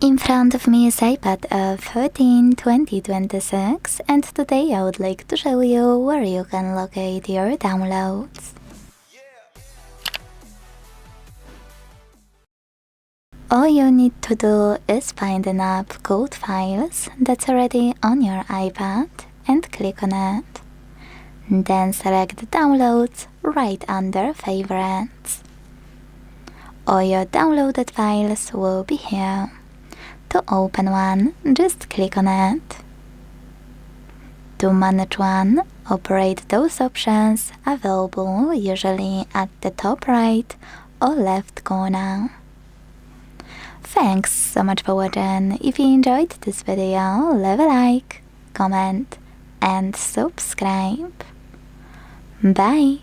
In front of me is iPad 13 2026, and today I would like to show you where you can locate your downloads. All you need to do is find an app called Files that's already on your iPad and click on it. Then select Downloads right under Favorites. All your downloaded files will be here. To open one, just click on it. To manage one, operate those options available usually at the top right or left corner. Thanks so much for watching. If you enjoyed this video, leave a like, comment and subscribe. Bye!